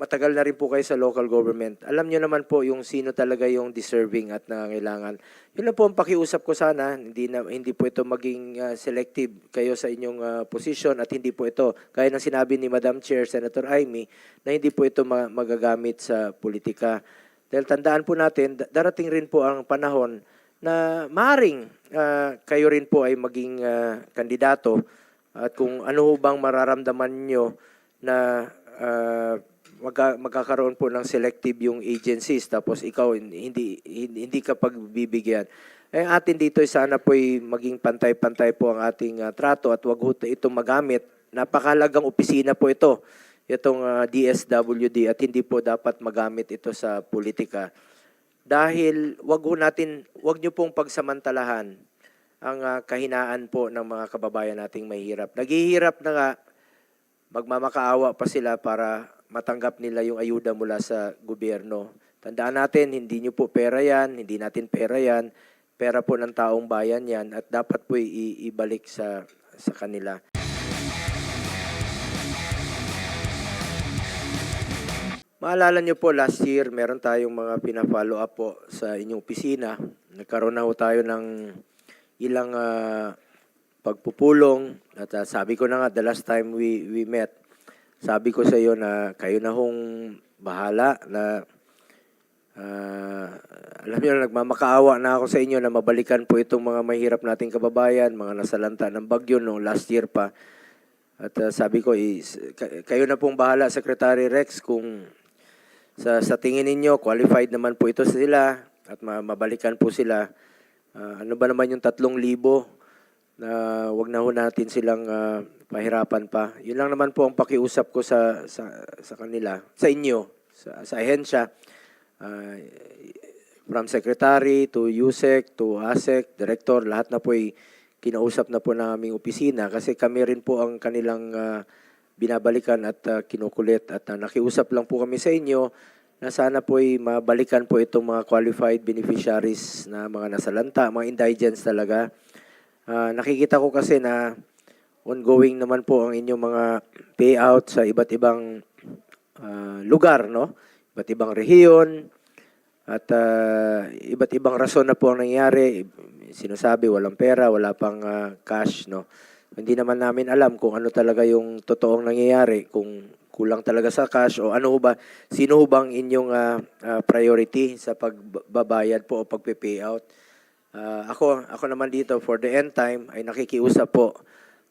matagal na rin po kayo sa local government. Alam niyo naman po yung sino talaga yung deserving at nangangailangan. Yun lang po ang pakiusap ko sana, hindi po ito maging selective kayo sa inyong position at hindi po ito, gaya ng sinabi ni Madam Chair, Senator Amy, na hindi po ito magagamit sa politika. Dahil tandaan po natin, darating rin po ang panahon na maaring kayo rin po ay maging kandidato at kung ano bang mararamdaman nyo na magkakaroon po ng selective yung agencies tapos ikaw hindi ka pagbibigyan. Eh atin dito sana po ay maging pantay-pantay po ang ating trato at wag ho ito magamit. Napakahalagang opisina po ito, itong DSWD at hindi po dapat magamit ito sa politika. Dahil wag niyo pong pagsamantalahan ang kahinaan po ng mga kababayan nating mahihirap. Naghihirap na nga, magmamakaawa pa sila para matanggap nila yung ayuda mula sa gobyerno. Tandaan natin, hindi nyo po pera yan, hindi natin pera yan, pera po ng taong bayan yan at dapat po ibalik sa kanila. Maalala nyo po last year, meron tayong mga pina-follow up po sa inyong opisina. Nagkaroon na po tayo ng ilang pagpupulong at sabi ko na nga the last time we met, sabi ko sa iyo na kayo na hong bahala na alam niyo na nagmamakaawa na ako sa inyo na mabalikan po itong mga mahirap nating kababayan, mga nasalanta ng bagyo no last year pa. At sabi ko kayo na pong bahala Secretary Rex kung sa tingin ninyo qualified naman po ito sila at mabalikan po sila. Ano ba naman yung 3,000 na wag na ho natin silang pahirapan pa. Yun lang naman po ang pakiusap ko sa kanila, sa inyo, sa ahensya. From Secretary to USEC to ASEC, Director, lahat na po ay kinausap na po ng aming opisina kasi kami rin po ang kanilang binabalikan at kinukulit at nakiusap lang po kami sa inyo na sana po ay mabalikan po itong mga qualified beneficiaries na mga nasalanta, mga indigents talaga. Nakikita ko kasi na ongoing naman po ang inyong mga payout sa iba't ibang lugar, no? Iba't ibang rehiyon at iba't ibang rason na po ang nangyari. Sinasabi walang pera, wala pang cash, no? Hindi naman namin alam kung ano talaga yung totoong nangyayari, kung kulang talaga sa cash o ano ba, sino bang inyong priority sa pagbabayad po o pagpe-payout. Ako naman dito for the end time ay nakikiusap po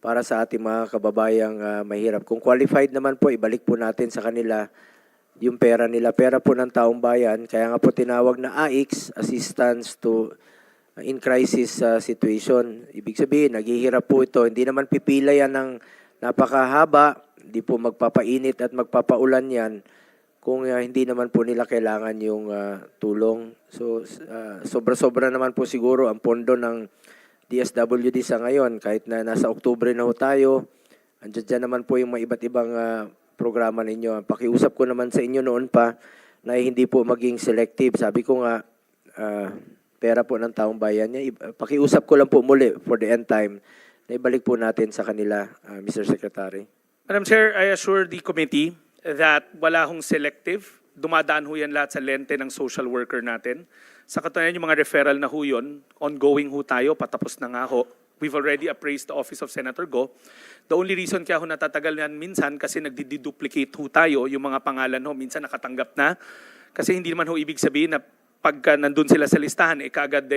para sa ating mga kababayang mahirap. Kung qualified naman po, ibalik po natin sa kanila yung pera nila. Pera po ng taong bayan. Kaya nga po tinawag na AIX, Assistance to in Crisis Situation. Ibig sabihin, naghihirap po ito. Hindi naman pipila yan ng napakahaba. Hindi po magpapainit at magpapaulan yan kung hindi naman po nila kailangan yung tulong. So, sobra-sobra naman po siguro ang pondo ng DSWD sa ngayon. Kahit na nasa Oktubre na ho tayo, andyan naman po yung mga iba't ibang programa ninyo. Pakiusap ko naman sa inyo noon pa na hindi po maging selective. Sabi ko nga, pera po ng taong bayan niya. Pakiusap ko lang po muli for the end time na ibalik po natin sa kanila, Mr. Secretary. Madam Chair, I assure the committee that wala hong selective. Dumadaan ho yan lahat sa lente ng social worker natin. Sa katunayan, yung mga referral na ho yun, ongoing ho tayo, patapos na nga ho. We've already appraised the Office of Senator Go. The only reason kaya ho natatagal yan minsan kasi nagdi-duplicate ho tayo, yung mga pangalan ho, minsan nakatanggap na. Kasi hindi naman ho ibig sabihin na pagka nandun sila sa listahan, kaagad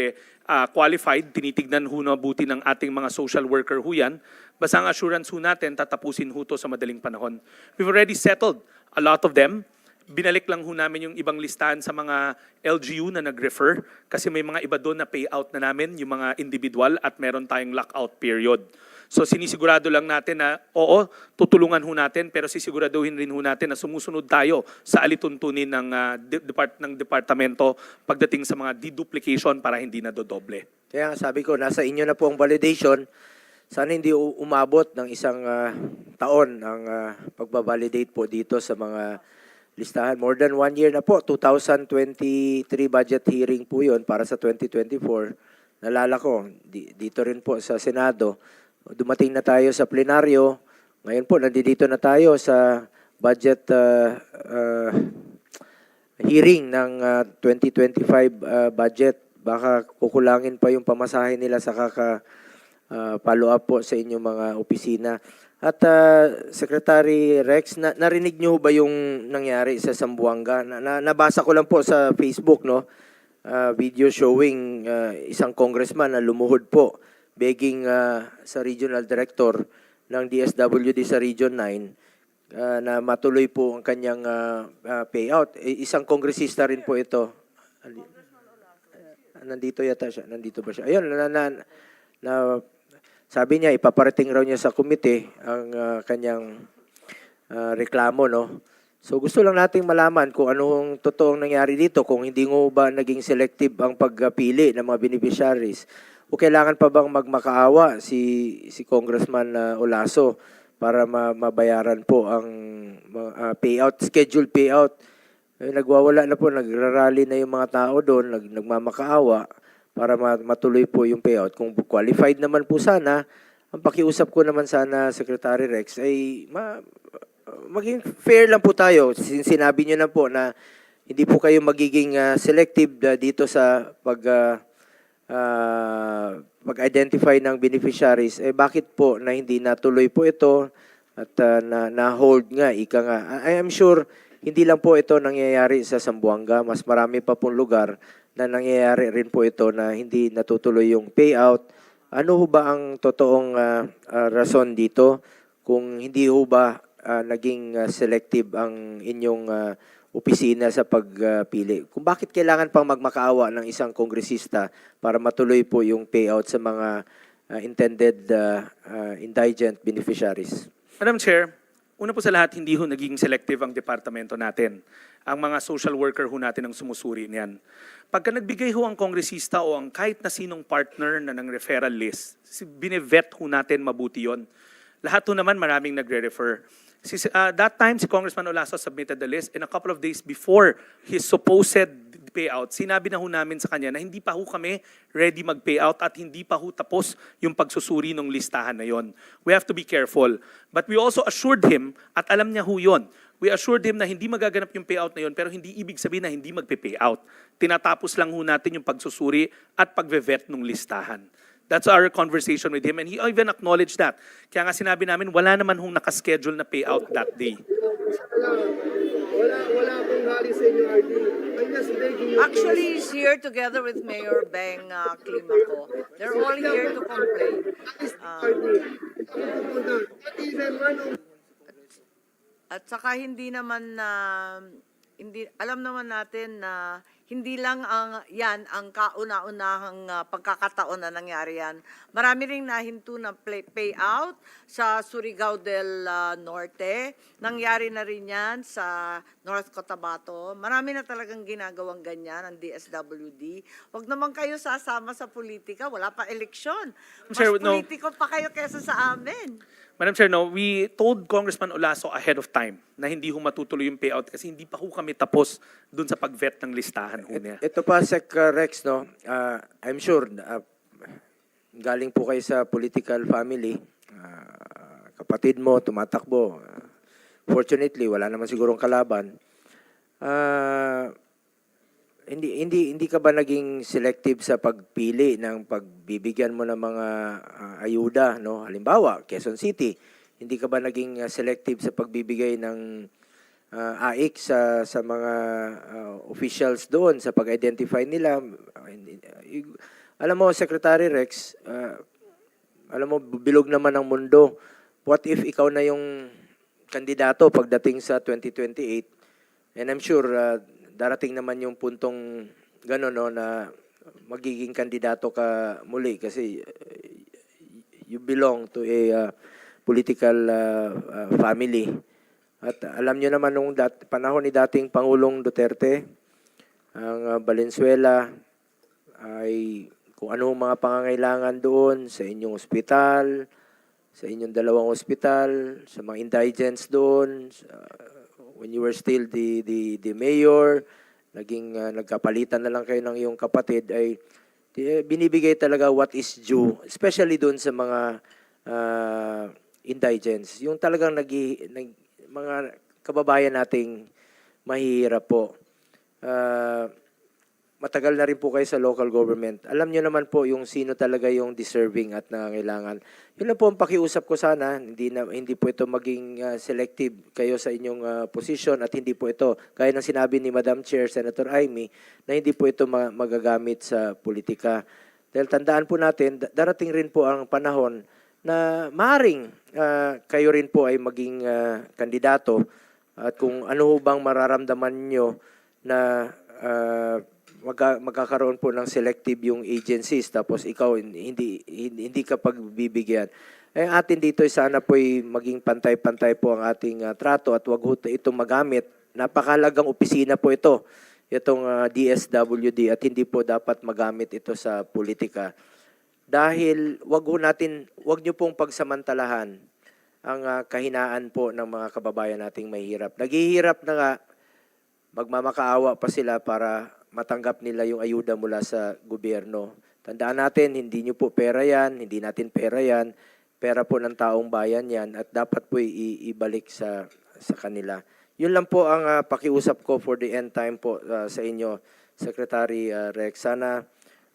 qualified, tinitignan ho na buti ng ating mga social worker ho yan. Basta ang assurance ho natin, tatapusin ho to sa madaling panahon. We've already settled a lot of them. Binalik lang ho namin yung ibang listahan sa mga LGU na nag-refer kasi may mga iba doon na payout na namin, yung mga individual at meron tayong lockout period. So sinisigurado lang natin na oo, tutulungan ho natin pero sisiguraduhin rin ho natin na sumusunod tayo sa alituntunin ng departamento pagdating sa mga deduplication para hindi na dodoble. Kaya sabi ko, nasa inyo na po ang validation. Sana hindi umabot ng isang taon ang pagbabalidate po dito sa mga listahan. More than 1 year na po. 2023 budget hearing po yun para sa 2024. Nalala ko, dito rin po sa Senado. Dumating na tayo sa plenaryo. Ngayon po, nandito na tayo sa budget hearing ng 2025 budget. Baka kukulangin pa yung pamasahe nila sa follow up po sa inyong mga opisina. At Secretary Rex, narinig niyo ba yung nangyari sa Zamboanga? Nabasa ko lang po sa Facebook, no? Video showing isang congressman na lumuhod po begging sa regional director ng DSWD sa Region 9 na matuloy po ang kanyang payout. Isang kongresista rin po ito. Nandito yata siya. Nandito ba siya? Ayun, sabi niya, ipaparating raw niya sa komite ang kanyang reklamo, no? So gusto lang nating malaman kung anong totoong nangyari dito, kung hindi mo ba naging selective ang pagpili ng mga beneficiaries. O kailangan pa bang magmakaawa si Congressman Olaso para mabayaran po ang payout, scheduled payout. Nagwawala na po, nagrarally na yung mga tao doon, nagmamakaawa para matuloy po yung payout. Kung qualified naman po sana, ang pakiusap ko naman sana, Secretary Rex, ay maging fair lang po tayo. Sinabi niyo na po na hindi po kayo magiging selective dito sa pag-identify ng beneficiaries. Bakit po na hindi natuloy po ito at na-hold nga, ika nga. I am sure hindi lang po ito nangyayari sa Zamboanga. Mas marami pa pong lugar na nangyayari rin po ito na hindi natutuloy yung payout. Ano ho ba ang totoong rason dito kung hindi ho ba naging selective ang inyong opisina sa pagpili? Kung bakit kailangan pang magmakaawa ng isang kongresista para matuloy po yung payout sa mga intended indigent beneficiaries? Madam Chair, una po sa lahat, hindi ho naging selective ang departamento natin. Ang mga social worker ho natin ang sumusuri niyan. Pagka nagbigay ho ang kongresista o ang kahit na sinong partner na ng referral list, binevet ho natin mabuti yon. Lahat ho naman maraming nagre-refer. That time, si Congressman Olaso submitted the list and a couple of days before his supposed payout, sinabi na ho namin sa kanya na hindi pa ho kami ready mag-payout at hindi pa ho tapos yung pagsusuri ng listahan na yon. We have to be careful. But we also assured him, at alam niya ho yun, we assured him na hindi magaganap yung payout na yon pero hindi ibig sabihin na hindi magpe-payout. Tinatapos lang ho natin yung pagsusuri at pagve-vet ng listahan. That's our conversation with him and he even acknowledged that. Kaya nga sinabi namin, wala naman hong nakaschedule na payout that day. Wala pong hali sa inyo, RD. I'm just begging you. Actually, he's here together with Mayor Beng Climaco. They're all here to complain. RD. What is the man of... At saka hindi naman alam naman natin na hindi lang yan ang kauna-unahang pagkakataon na nangyari yan. Marami ring nahinto na payout sa Surigao del Norte. Nangyari na rin yan sa North Cotabato. Marami na talagang ginagawang ganyan ang DSWD. Huwag naman kayo sasama sa politika. Wala pa eleksyon. Mas Sir, no. politiko pa kayo kesa sa amin. Madam Chair, no, we told Congressman Olaso ahead of time na hindi ho matutuloy yung payout kasi hindi pa ho kami tapos dun sa pag-vet ng listahan ho niya. Ito pa, Sec. Rex, no? I'm sure, galing po kayo sa political family. Kapatid mo, tumatakbo. Fortunately, wala naman sigurong kalaban. Hindi ka ba naging selective sa pagpili ng pagbibigyan mo ng mga ayuda, no? Halimbawa, Quezon City, hindi ka ba naging selective sa pagbibigay ng AIC sa mga officials doon sa pag-identify nila? Alam mo, Secretary Rex, alam mo, bilog naman ang mundo. What if ikaw na yung kandidato pagdating sa 2028? And I'm sure darating naman yung puntong gano'n, no, na magiging kandidato ka muli kasi you belong to a political family. At alam nyo naman nung panahon ni dating Pangulong Duterte, ang Valenzuela ay kung anong mga pangangailangan doon sa inyong ospital, sa inyong dalawang ospital, sa mga indigents doon, when you were still the mayor, nagkapalitan na lang kayo ng iyong kapatid, ay binibigay talaga what is due, especially doon sa mga indigents. Yung talagang mga kababayan nating mahihirap po. matagal na rin po kayo sa local government. Alam nyo naman po yung sino talaga yung deserving at nangangailangan. Yun lang po ang pakiusap ko sana. Hindi po ito maging selective kayo sa inyong position at hindi po ito, gaya ng sinabi ni Madam Chair, Senator Amy, na hindi po ito magagamit sa politika. Dahil tandaan po natin, darating rin po ang panahon na maaring kayo rin po ay maging kandidato at kung ano ho bang mararamdaman nyo na magkakaroon po ng selective yung agencies tapos ikaw hindi ka pagbibigyan. Eh atin dito sana po ay maging pantay-pantay po ang ating trato at wag ho ito magamit. Napakahalagang opisina po ito, itong DSWD at hindi po dapat magamit ito sa politika. Dahil wag niyo pong pagsamantalahan ang kahinaan po ng mga kababayan nating mahihirap. Naghihirap na nga, magmamakaawa pa sila para matanggap nila yung ayuda mula sa gobyerno. Tandaan natin, hindi nyo po pera yan, hindi natin pera yan, pera po ng taong bayan yan at dapat po ibalik sa kanila. Yun lang po ang pakiusap ko for the end time po sa inyo, Secretary Rex. Sana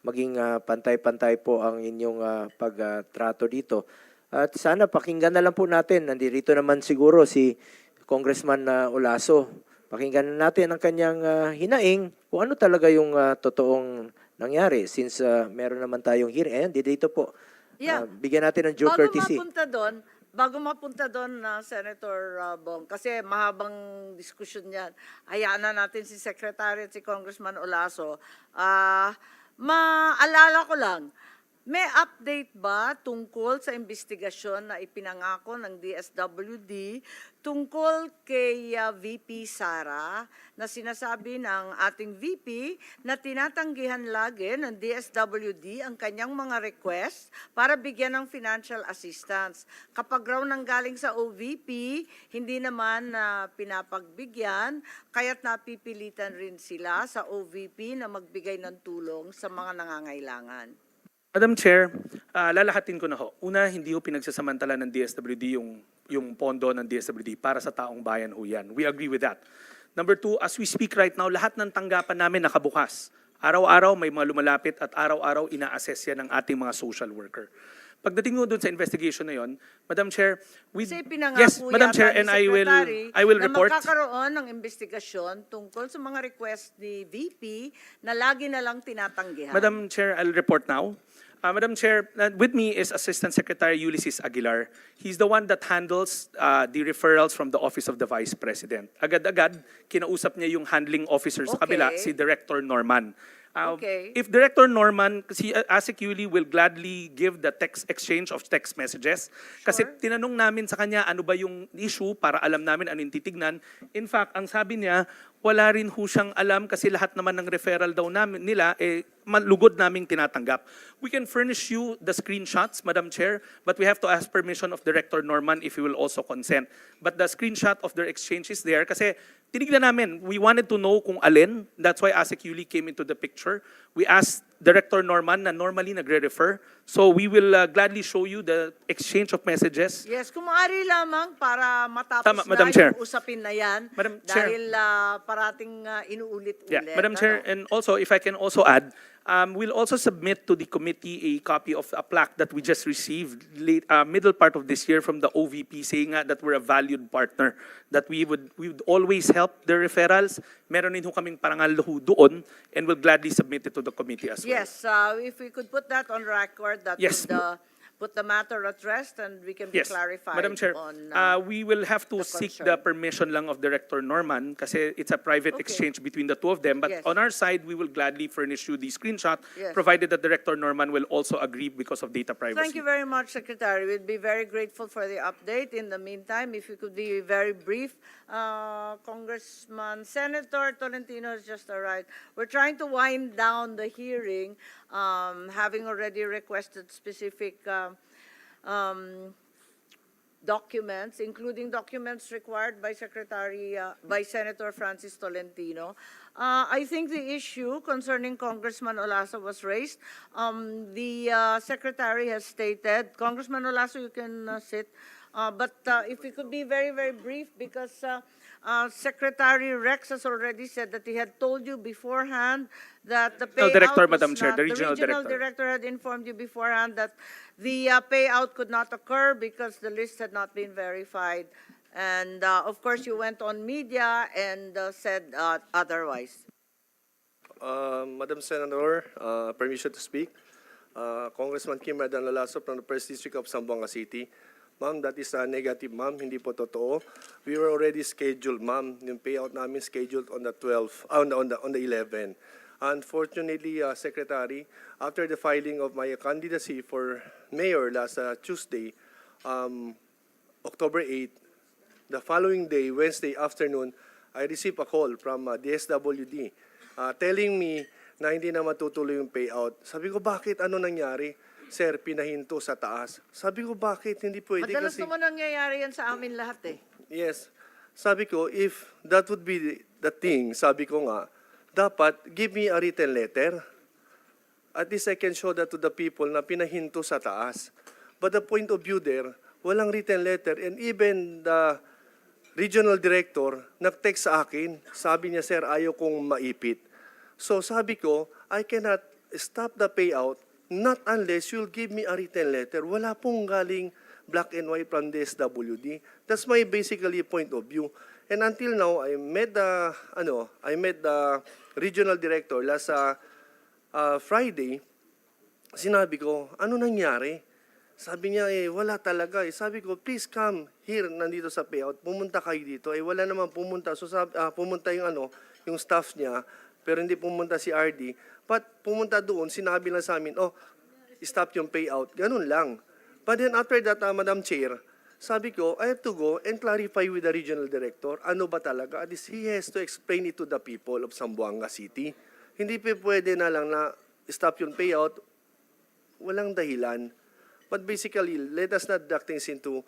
maging pantay-pantay po ang inyong pagtrato dito. At sana pakinggan na lang po natin, nandito naman siguro si Congressman Olaso. Pakinggan natin ang kanyang hinaing kung ano talaga yung totoong nangyari since meron naman tayong hearing. Ayan, dito po. Yeah. Bigyan natin ng due courtesy. Bago mapunta doon, Senator Bong, kasi mahabang diskusyon yan, hayaan na natin si Secretary at si Congressman Olaso. Maalala ko lang, may update ba tungkol sa investigasyon na ipinangako ng DSWD tungkol kay VP Sara na sinasabi ng ating VP na tinatanggihan lagi ng DSWD ang kanyang mga request para bigyan ng financial assistance. Kapag raw nanggaling sa OVP, hindi naman pinapagbigyan, kaya't napipilitan rin sila sa OVP na magbigay ng tulong sa mga nangangailangan. Madam Chair, lalahatin ko na ho. Una, hindi ho pinagsasamantala ng DSWD yung pondo ng DSWD para sa taong bayan ho yan. We agree with that. Number two, as we speak right now, lahat ng tanggapan namin nakabukas. Araw-araw may mga lumalapit at araw-araw ina-assess yan ng ating mga social worker. Pagdating mo doon sa investigation na yon, Madam Chair, Kasi pinangako yes, Madam Chair, yata and ni Secretary I will report. na magkakaroon ng investigasyon tungkol sa mga request ni VP na lagi na lang tinatanggihan. Madam Chair, I'll report now. Madam Chair, with me is Assistant Secretary Ulysses Aguilar. He's the one that handles the referrals from the Office of the Vice President. Agad-agad, kinausap niya yung handling officer sa kabila, Okay. si Director Norman. Okay. If Director Norman, kasi ASEC Yuli will gladly give the exchange of text messages. Kasi Sure. tinanong namin sa kanya ano ba yung issue para alam namin ano yung titignan. In fact, ang sabi niya, wala rin ho siyang alam kasi lahat naman ng referral daw nila, lugod naming tinatanggap. We can furnish you the screenshots, Madam Chair, but we have to ask permission of Director Norman if he will also consent. But the screenshot of their exchange is there kasi tinignan namin, we wanted to know kung alin. That's why ASEC Yuli came into the picture. We asked Director Norman na normally nagre-refer. So we will gladly show you the exchange of messages. Yes, kung maaari lamang para matapos Tama, na Madam yung Chair. usapin na yan. Madam Chair. Dahil parating inuulit-ulit. Yeah, Madam Chair, and also if I can also add, we'll also submit to the committee a copy of a plaque that we just received middle part of this year from the OVP saying that we're a valued partner, that we would always help the referrals. Meron din ho kaming parangal ho doon and we'll gladly submit it to the committee as well. Yes, if we could put that on record, that Yes. would put the matter at rest and we can be Yes, clarified Madam Chair, on we will have to the seek concern. the permission lang of Director Norman kasi it's a private Okay. exchange between the two of them. But Yes. on our side, we will gladly furnish you the screenshot, Yes. provided that Director Norman will also agree because of data privacy. Thank you very much, Secretary. We'd be very grateful for the update. In the meantime, if you could be very brief, Congressman Senator Tolentino has just arrived. We're trying to wind down the hearing, having already requested specific documents, including documents required by by Senator Francis Tolentino. I think the issue concerning Congressman Olaso was raised. The Secretary has stated, Congressman Olaso, you can sit. But if we could be very, very brief because Secretary Rex has already said that he had told you beforehand that the Regional payout Director, was Madam Chair, not, the Regional Director. director had informed you beforehand that the payout could not occur because the list had not been verified. And of course, you went on media and said otherwise. Madam Senator, permission to speak. Congressman Kim Radan Lalasop from the First District of Zamboanga City. Ma'am, that is negative, ma'am. Hindi po totoo. We were already scheduled, ma'am. Yung payout namin scheduled on the 12th, on the 11th. Unfortunately, Secretary, after the filing of my candidacy for mayor last Tuesday, October 8, the following day, Wednesday afternoon, I received a call from DSWD telling me na hindi na matutuloy yung payout. Sabi ko, bakit? Ano nangyari? Sir, pinahinto sa taas. Sabi ko, bakit? Hindi pwede Madalas kasi... naman nangyayari yan sa amin lahat eh. Yes. Sabi ko, if that would be the thing, sabi ko nga, dapat give me a written letter. At least I can show that to the people na pinahinto sa taas. But the point of view there, walang written letter. And even the regional director nag-text sa akin. Sabi niya, sir, ayaw kong maipit. So sabi ko, I cannot stop the payout not unless you'll give me a written letter. Wala pong galing black and white from the SWD. That's my basically point of view. And until now, I met the regional director last Friday. Sinabi ko, ano nangyari? Sabi niya, wala talaga. Sabi ko, please come here, nandito sa payout. Pumunta kayo dito. Wala naman pumunta. So pumunta yung staff niya, pero hindi pumunta si RD. But pumunta doon, sinabi lang sa amin, stop yung payout. Ganun lang. But then after that, Madam Chair, sabi ko, I have to go and clarify with the regional director, ano ba talaga? At least he has to explain it to the people of Zamboanga City. Hindi pa pwede na lang na stop yung payout, walang dahilan. But basically, let us not duck things into,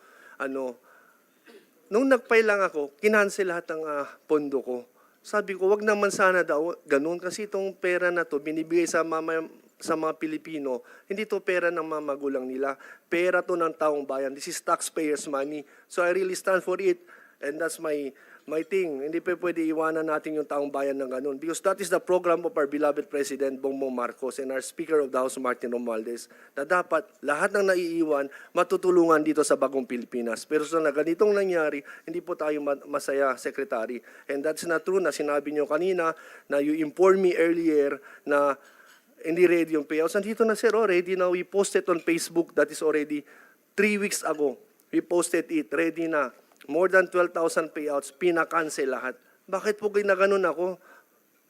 nung nag-file lang ako, kinancel lahat ng pondo ko. Sabi ko, wag naman sana daw ganun kasi itong pera na to binibigay sa mga Pilipino, hindi to pera ng mga magulang nila. Pera to ng taong bayan. This is taxpayers' money. So I really stand for it. And that's my thing. Hindi pa pwede iwanan natin yung taong bayan ng ganun. Because that is the program of our beloved President Bongbong Marcos and our Speaker of the House, Martin Romualdez, na dapat lahat ng naiiwan matutulungan dito sa bagong Pilipinas. Pero sa ganitong nangyari, hindi po tayo masaya, Secretary. And that's not true na sinabi nyo kanina na you informed me earlier na hindi ready yung payouts. Nandito na, sir, ready na. We posted on Facebook. That is already 3 weeks ago. We posted it. Ready na. More than 12,000 payouts, pinakancel lahat. Bakit po ginaganon ako?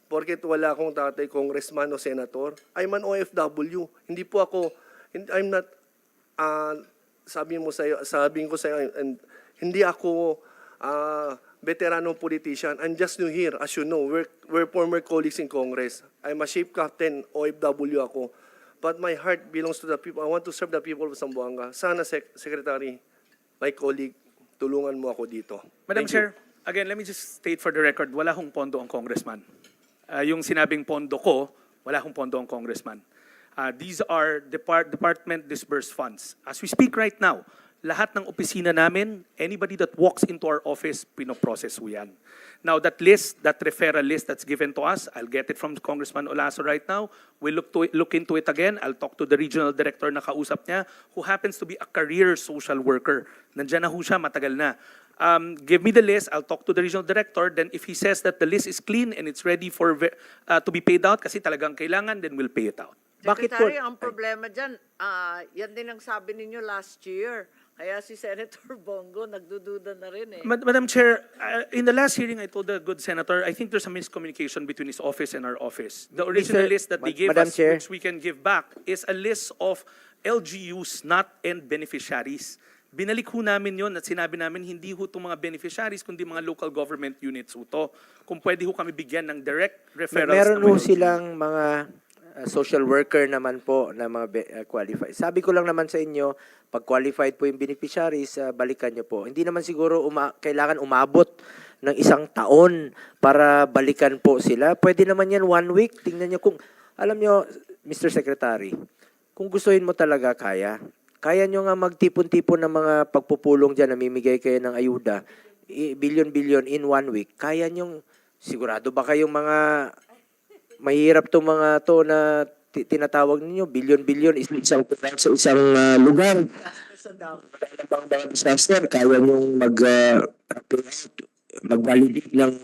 Porket wala akong tatay, congressman o senator. I'm an OFW. Hindi po ako, I'm not, sabihin ko sa iyo, hindi ako veteranong politician. I'm just new here. As you know, we're former colleagues in Congress. I'm a ship captain, OFW ako. But my heart belongs to the people. I want to serve the people of Zamboanga. Sana, Secretary, my colleague, tulungan mo ako dito. Madam Thank you. Chair, again, let me just state for the record, wala hong pondo ang congressman. Yung sinabing pondo ko, wala hong pondo ang congressman. These are department disbursed funds. As we speak right now, lahat ng opisina namin, anybody that walks into our office, pinoprocess ho yan. Now, that list, that referral list that's given to us, I'll get it from Congressman Olaso right now. We'll look into it again. I'll talk to the regional director na kausap niya, who happens to be a career social worker. Nandiyan na ho siya, matagal na. Give me the list, I'll talk to the regional director, then if he says that the list is clean and it's ready for to be paid out, kasi talagang kailangan, then we'll pay it out. Bakit po? Secretary, ang problema dyan, yan din ang sabi ninyo last year. Kaya si Senator Bongo nagdududa na rin eh. Madam Chair, in the last hearing, I told the good senator, I think there's a miscommunication between his office and our office. The original list that they gave Madam us, Chair. which we can give back, is a list of LGUs, not end beneficiaries. Binalik ho namin yun at sinabi namin, hindi ho itong mga beneficiaries, kundi mga local government units ho to. Kung pwede ho kami bigyan ng direct referrals. Meron na po may silang mga social worker naman po na mga qualified. Sabi ko lang naman sa inyo, pag qualified po yung beneficiaries, balikan nyo po. Hindi naman siguro kailangan umabot ng 1 taon para balikan po sila. Pwede naman yan 1 week. Tingnan nyo kung, alam nyo, Mr. Secretary, kung gustuhin mo talaga, kaya nyo nga magtipon-tipon ng mga pagpupulong dyan, namimigay kayo ng ayuda. billion in 1 week, kaya niyong, sigurado ba kayong mga mahirap to mga to na tinatawag ninyo, billion is isang sa isang lugar. Wala bang mga disaster, kaya niyong mag-validate ng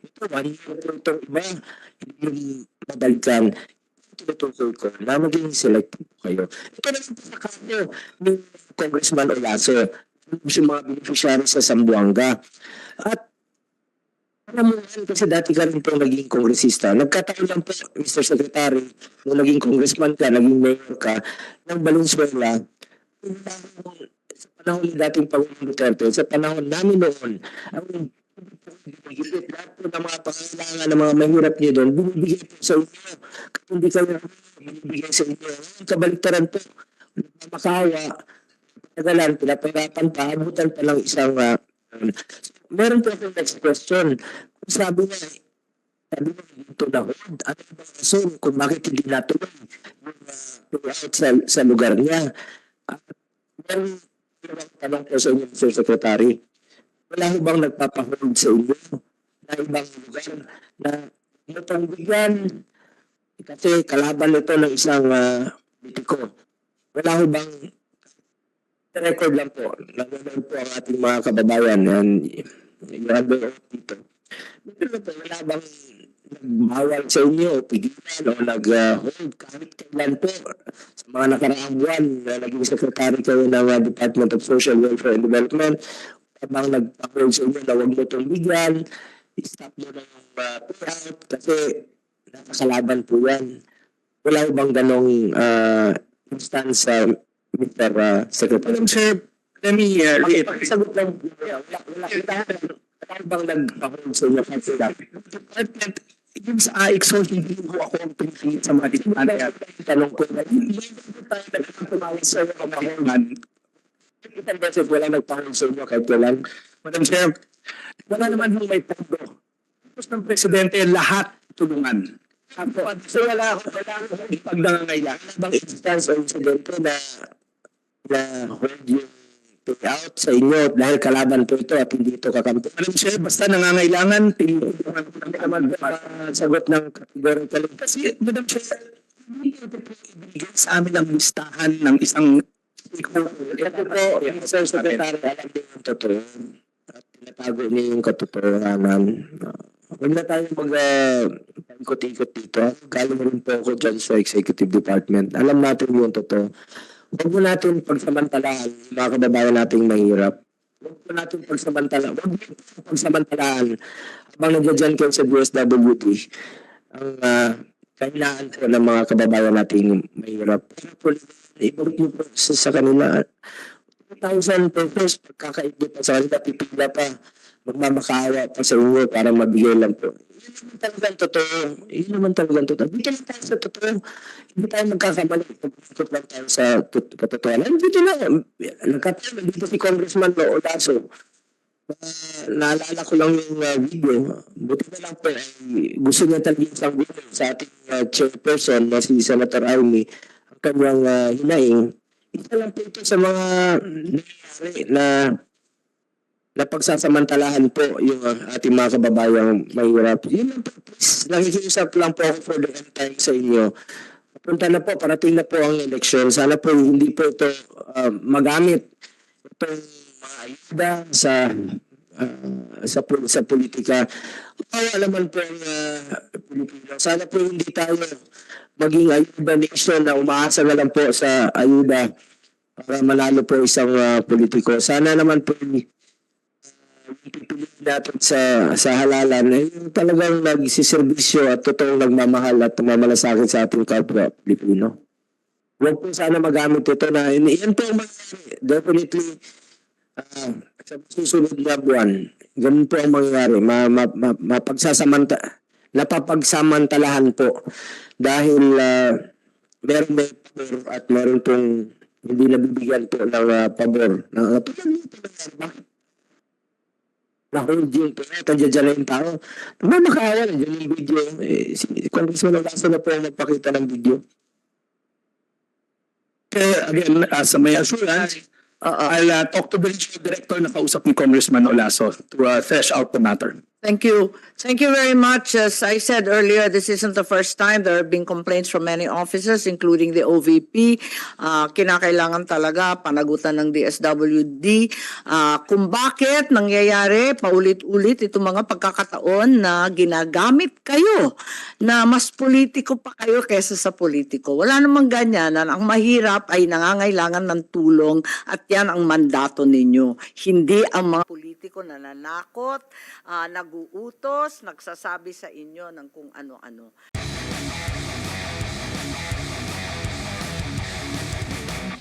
ito, mahirap po itong iba, hindi yung mabalikan. Tinutukoy ko na maging selective kayo. Ito na yung pasakayo ni Congressman Olaso, yung mga beneficiaries sa Zamboanga. At alam mo yan, kasi dati ka rin po naging kongresista. Nagkataon lang po, Mr. Secretary, nung naging congressman ka, naging mayor ka, ng Valenzuela, sa panahon ni dating Pangulong Duterte, sa panahon namin noon, ang higit lahat po ng mga pangailangan ng mga mahirap niyo doon, binibigay po sa inyo. Kung hindi kayo binibigay sa inyo. Kabaliktaran po, makawa, tagalan, pinapahirapan pa, abutan pa lang isang meron po akong next question. Kung sabi niya ito na hold, ano ba ang rason kung bakit hindi natuloy yung payout sa lugar niya? Meron tanong po sa inyo, Mr. Secretary. Wala ho bang nagpapahold sa inyo na ibang lugar na itong bigyan kasi kalaban nito ng isang politiko? Wala ho bang record lang po, nanonood po ang ating mga kababayan and yung under oath dito. Pero po, wala bang nagbawal sa inyo, pigilan o nag-hold kahit kailan po sa mga nakaraang buwan na naging secretary kayo ng Department of Social Welfare and Development, wala bang nagpa-hold sa inyo na huwag mo itong bigyan, stop mo na yung payout kasi nakakalaban po yan. Wala bang ganong instance sa Mr. Secretary? Madam Chair, let me reiterate. Sagot lang, wala bang nagpa-hold sa inyo kahit sila? Department, yung sa AIXO, hindi ko ako ang pinipili sa mga department. Tanong ko na, Hindi tayo nagpapamawag sa mga pangalaman. ilang beses wala nagpa-hold sa inyo kahit kailan? Madam Chair, wala naman yung may pondo. Tapos ng Presidente, lahat tulungan. So wala akong Pag nangangailangan. bang instance o incidente na hold yung payout sa inyo dahil kalaban po ito at hindi ito kakampi? Madam Chair, basta nangangailangan, tinutulungan ko ng Naman sagot ng categorical. Kasi, Madam Chair, hindi ito po ibigay sa amin ang listahan ng isang stakeholder. Ito po, Mr. Secretary, alam din yung totoo. At tinatago niya yung katotohanan. Huwag na tayo mag-ikot-ikot dito. Galing rin po ako dyan sa Executive Department. Alam natin yung totoo. Huwag mo natin pagsamantalahan yung mga kababayan nating mahirap. Huwag mo natin pagsamantalahan. Huwag mo pagsamantalahan habang nandiyan kayo sa DSWD ang kailangan po ng mga kababayan nating mahirap. Pero po, ibalik mo po sa kanila. 2,000 pesos pagkakaigit pa sa kanila, pipila pa, magmamakaawa pa sa inyo para mabigay lang po. Yun naman talagang totoo. Yun naman talagang totoo. Dito lang tayo sa totoo. Hindi tayo magkakamali. Pagkakot lang tayo sa katotohanan. Dito na. Nagkataon. Dito si Congressman Olaso. Naalala ko lang yung video. Buti na lang po. Gusto niya talagang isang video sa ating chairperson na si Senator Amy. Ang kanyang hinaing. Isa lang po ito sa mga nangyayari na pagsasamantalahan po yung ating mga kababayang mahirap. Yun lang po, please. Nakikiusap lang po ako for the end time sa inyo. Punta na po, parating na po ang eleksyon. Sana po hindi po ito magamit itong mga ayuda sa politika. Kawawa naman po ang Pilipino. Sana po hindi tayo maging ayuda nation na umaasa na lang po sa ayuda para manalo po isang politiko. Sana naman po pipiliin natin sa halalan yung talagang nagsiservisyo at totoong nagmamahal at tumamalasakit sa ating kapwa Pilipino. Huwag po sana magamit ito na yan po ang mangyayari. Definitely sa susunod na buwan, ganun po ang mangyayari. Napapagsamantalahan po dahil meron may pabor at meron pong hindi nabibigyan po ng pabor. Bakit? Na-hold yung pera, dyan na yung tao. Naman dyan yung video. Si Congressman Olaso na po ang nagpakita ng video. Again, as may assurance, I'll talk to the regional director na kausap ni Congressman Olaso to thresh out the matter. Thank you. Thank you very much. As I said earlier, this isn't the first time there have been complaints from many officers, including the OVP. Kinakailangan talaga panagutan ng DSWD kung bakit nangyayari paulit-ulit itong mga pagkakataon na ginagamit kayo na mas politiko pa kayo kesa sa politiko. Wala namang ganyan. Ang mahirap ay nangangailangan ng tulong at yan ang mandato ninyo. Hindi ang mga politiko na nanakot, naguutos, nagsasabi sa inyo ng kung ano-ano.